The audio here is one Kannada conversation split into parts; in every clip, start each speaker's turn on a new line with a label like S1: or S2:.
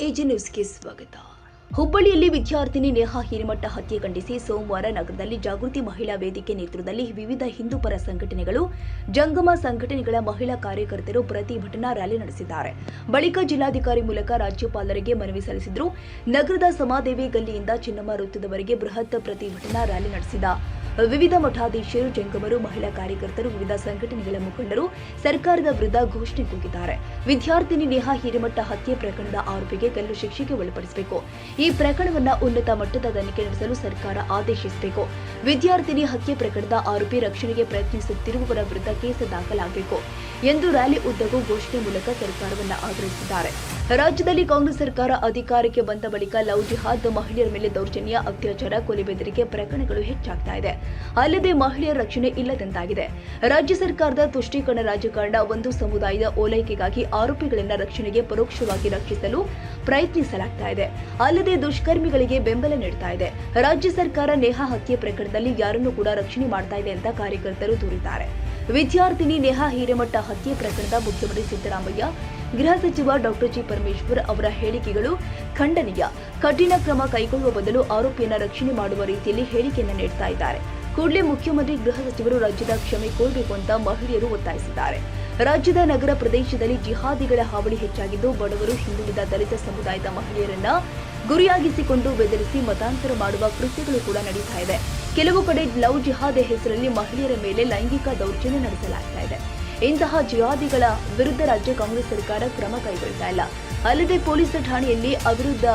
S1: ಎಜಿ ನ್ಯೂಸ್ಗೆ ಸ್ವಾಗತ. ಹುಬ್ಬಳ್ಳಿಯಲ್ಲಿ ವಿದ್ಯಾರ್ಥಿನಿ ನೇಹಾ ಹಿರೇಮಠ ಹತ್ಯೆ ಖಂಡಿಸಿ ಸೋಮವಾರ ನಗರದಲ್ಲಿ ಜಾಗೃತಿ ಮಹಿಳಾ ವೇದಿಕೆ ನೇತೃತ್ವದಲ್ಲಿ ವಿವಿಧ ಹಿಂದೂಪರ ಸಂಘಟನೆಗಳು, ಜಂಗಮ ಸಂಘಟನೆಗಳ ಮಹಿಳಾ ಕಾರ್ಯಕರ್ತರು ಪ್ರತಿಭಟನಾ ರ್ಯಾಲಿ ನಡೆಸಿದ್ದಾರೆ. ಬಳಿಕ ಜಿಲ್ಲಾಧಿಕಾರಿ ಮೂಲಕ ರಾಜ್ಯಪಾಲರಿಗೆ ಮನವಿ ಸಲ್ಲಿಸಿದರು. ನಗರದ ಸಮಾದೇವಿ ಗಲ್ಲಿಯಿಂದ ಚಿನ್ನಮ್ಮ ವೃತ್ತದವರೆಗೆ ಬೃಹತ್ ಪ್ರತಿಭಟನಾ ರ್ಯಾಲಿ ನಡೆಸಿದ ವಿವಿಧ ಮಠಾಧೀಶರು, ಜಂಗಮರು, ಮಹಿಳಾ ಕಾರ್ಯಕರ್ತರು, ವಿವಿಧ ಸಂಘಟನೆಗಳ ಮುಖಂಡರು ಸರ್ಕಾರದ ವಿರುದ್ಧ ಘೋಷಣೆ ಕೂಗಿದ್ದಾರೆ. ವಿದ್ಯಾರ್ಥಿನಿ ನೇಹಾ ಹಿರೇಮಠ ಹತ್ಯೆ ಪ್ರಕರಣದ ಆರೋಪಿಗೆ ಗಲ್ಲು ಶಿಕ್ಷೆಗೆ ಒಳಪಡಿಸಬೇಕು. ಈ ಪ್ರಕರಣವನ್ನು ಉನ್ನತ ಮಟ್ಟದ ತನಿಖೆ ನಡೆಸಲು ಸರ್ಕಾರ ಆದೇಶಿಸಬೇಕು. ವಿದ್ಯಾರ್ಥಿನಿ ಹತ್ಯೆ ಪ್ರಕರಣದ ಆರೋಪಿ ರಕ್ಷಣೆಗೆ ಪ್ರಯತ್ನಿಸುತ್ತಿರುವವರ ವಿರುದ್ಧ ಕೇಸ್ ದಾಖಲಾಗಬೇಕು ಎಂದು ರ್ಯಾಲಿ ಉದ್ದಕ್ಕೂ ಘೋಷಣೆ ಮೂಲಕ ಸರ್ಕಾರವನ್ನು ಆಗ್ರಹಿಸಿದ್ದಾರೆ. ರಾಜ್ಯದಲ್ಲಿ ಕಾಂಗ್ರೆಸ್ ಸರ್ಕಾರ ಅಧಿಕಾರಕ್ಕೆ ಬಂದ ಬಳಿಕ ಲವ್ ಜಿಹಾದ್, ಮಹಿಳೆಯರ ಮೇಲೆ ದೌರ್ಜನ್ಯ, ಅತ್ಯಾಚಾರ, ಕೊಲೆ ಬೆದರಿಕೆ ಪ್ರಕರಣಗಳು ಹೆಚ್ಚಾಗ್ತಾ ಇದೆ. ಅಲ್ಲದೆ ಮಹಿಳೆಯರ ರಕ್ಷಣೆ ಇಲ್ಲದಂತಾಗಿದೆ. ರಾಜ್ಯ ಸರ್ಕಾರದ ತುಷ್ಟೀಕರಣ ರಾಜಕಾರಣ, ಒಂದು ಸಮುದಾಯದ ಓಲೈಕೆಗಾಗಿ ಆರೋಪಿಗಳನ್ನ ರಕ್ಷಣೆಗೆ ಪರೋಕ್ಷವಾಗಿ ರಕ್ಷಿಸಲು ಪ್ರಯತ್ನಿಸಲಾಗ್ತಾ ಇದೆ. ಅಲ್ಲದೆ ದುಷ್ಕರ್ಮಿಗಳಿಗೆ ಬೆಂಬಲ ನೀಡ್ತಾ ಇದೆ. ರಾಜ್ಯ ಸರ್ಕಾರ ನೇಹಾ ಹತ್ಯೆ ಪ್ರಕರಣದಲ್ಲಿ ಯಾರನ್ನೂ ಕೂಡ ರಕ್ಷಣೆ ಮಾಡ್ತಾ ಇದೆ ಅಂತ ಕಾರ್ಯಕರ್ತರು ದೂರಿದ್ದಾರೆ. ವಿದ್ಯಾರ್ಥಿನಿ ನೇಹಾ ಹಿರೇಮಠ ಹತ್ಯೆ ಪ್ರಕರಣದ ಮುಖ್ಯಮಂತ್ರಿ ಸಿದ್ದರಾಮಯ್ಯ, ಗೃಹ ಸಚಿವ ಡಾಕ್ಟರ್ ಜಿ ಪರಮೇಶ್ವರ್ ಅವರ ಹೇಳಿಕೆಗಳು ಖಂಡನೀಯ. ಕಠಿಣ ಕ್ರಮ ಕೈಗೊಳ್ಳುವ ಬದಲು ಆರೋಪಿಯನ್ನ ರಕ್ಷಣೆ ಮಾಡುವ ರೀತಿಯಲ್ಲಿ ಹೇಳಿಕೆಯನ್ನು ನೀಡ್ತಾ ಇದ್ದಾರೆ. ಕೂಡಲೇ ಮುಖ್ಯಮಂತ್ರಿ, ಗೃಹ ಸಚಿವರು ರಾಜ್ಯದ ಕ್ಷಮೆ ಕೋರಬೇಕು ಅಂತ ಮಹಿಳೆಯರು ಒತ್ತಾಯಿಸಿದ್ದಾರೆ. ರಾಜ್ಯದ ನಗರ ಪ್ರದೇಶದಲ್ಲಿ ಜಿಹಾದಿಗಳ ಹಾವಳಿ ಹೆಚ್ಚಾಗಿದ್ದು, ಬಡವರು, ಹಿಂದುಳಿದ, ದಲಿತ ಸಮುದಾಯದ ಮಹಿಳೆಯರನ್ನ ಗುರಿಯಾಗಿಸಿಕೊಂಡು ಬೆದರಿಸಿ ಮತಾಂತರ ಮಾಡುವ ಕೃತ್ಯಗಳು ಕೂಡ ನಡೀತಾ ಇದೆ. ಕೆಲವು ಕಡೆ ಲವ್ ಜಿಹಾದ್ ಹೆಸರಲ್ಲಿ ಮಹಿಳೆಯರ ಮೇಲೆ ಲೈಂಗಿಕ ದೌರ್ಜನ್ಯ ನಡೆಸಲಾಗ್ತಾ ಇದೆ. ಇಂತಹ ಜಿಹಾದಿಗಳ ವಿರುದ್ಧ ರಾಜ್ಯ ಕಾಂಗ್ರೆಸ್ ಸರ್ಕಾರ ಕ್ರಮ ಕೈಗೊಳ್ತಾ ಇಲ್ಲ. ಅಲ್ಲದೆ ಪೊಲೀಸ್ ಠಾಣೆಯಲ್ಲಿ ಅವಿರುದ್ಧ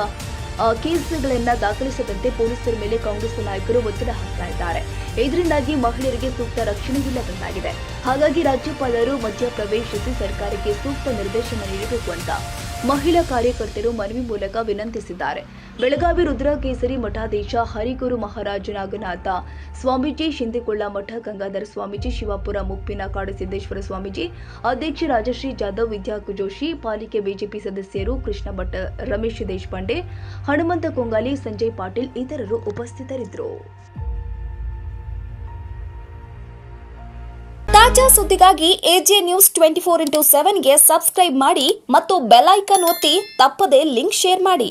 S1: ಕೇಸ್ಗಳನ್ನು ದಾಖಲಿಸದಂತೆ ಪೊಲೀಸರ ಮೇಲೆ ಕಾಂಗ್ರೆಸ್ ನಾಯಕರು ಒತ್ತಡ ಹಾಕ್ತಾ ಇದ್ದಾರೆ. ಇದರಿಂದಾಗಿ ಮಹಿಳೆಯರಿಗೆ ಸೂಕ್ತ ರಕ್ಷಣೆ ಇಲ್ಲದಂತಾಗಿದೆ. ಹಾಗಾಗಿ ರಾಜ್ಯಪಾಲರು ಮಧ್ಯಪ್ರವೇಶಿಸಿ ಸರ್ಕಾರಕ್ಕೆ ಸೂಕ್ತ ನಿರ್ದೇಶನ ನೀಡಬೇಕು ಅಂತ ಮಹಿಳಾ ಕಾರ್ಯಕರ್ತರು ಮನವಿ ಮೂಲಕ ವಿನಂತಿಸಿದ್ದಾರೆ. ಬೆಳಗಾವಿ ರುದ್ರಕೇಸರಿ ಮಠಾಧೀಶ ಹರಿಗುರು ಮಹಾರಾಜ ನಾಗನಾಥ ಸ್ವಾಮೀಜಿ, ಶಿಂದಿಕೊಳ್ಳ ಮಠ ಗಂಗಾಧರ ಸ್ವಾಮೀಜಿ, ಶಿವಾಪುರ ಮುಪ್ಪಿನ ಕಾಡಸಿದ್ದೇಶ್ವರ ಸ್ವಾಮೀಜಿ, ಅಧ್ಯಕ್ಷ ರಾಜಶ್ರೀ ಜಾಧವ್, ವಿದ್ಯಾ ಜೋಶಿ, ಪಾಲಿಕೆ ಬಿಜೆಪಿ ಸದಸ್ಯರು ಕೃಷ್ಣ ಭಟ್, ರಮೇಶ್ ದೇಶಪಾಂಡೆ, ಹನುಮಂತ ಕೊಂಗಾಲಿ, ಸಂಜಯ್ ಪಾಟೀಲ್ ಇತರರು ಉಪಸ್ಥಿತರಿದ್ದರು.
S2: ತಾಜಾ ಸುದ್ದಿಗಾಗಿ ಎಜೆ ನ್ಯೂಸ್ 24x7 ಗೆ ಸಬ್ಸ್ಕ್ರೈಬ್ ಮಾಡಿ ಮತ್ತು ಬೆಲ್ ಐಕಾನ್ ಒತ್ತಿ ತಪ್ಪದೇ ಲಿಂಕ್ ಶೇರ್ ಮಾಡಿ.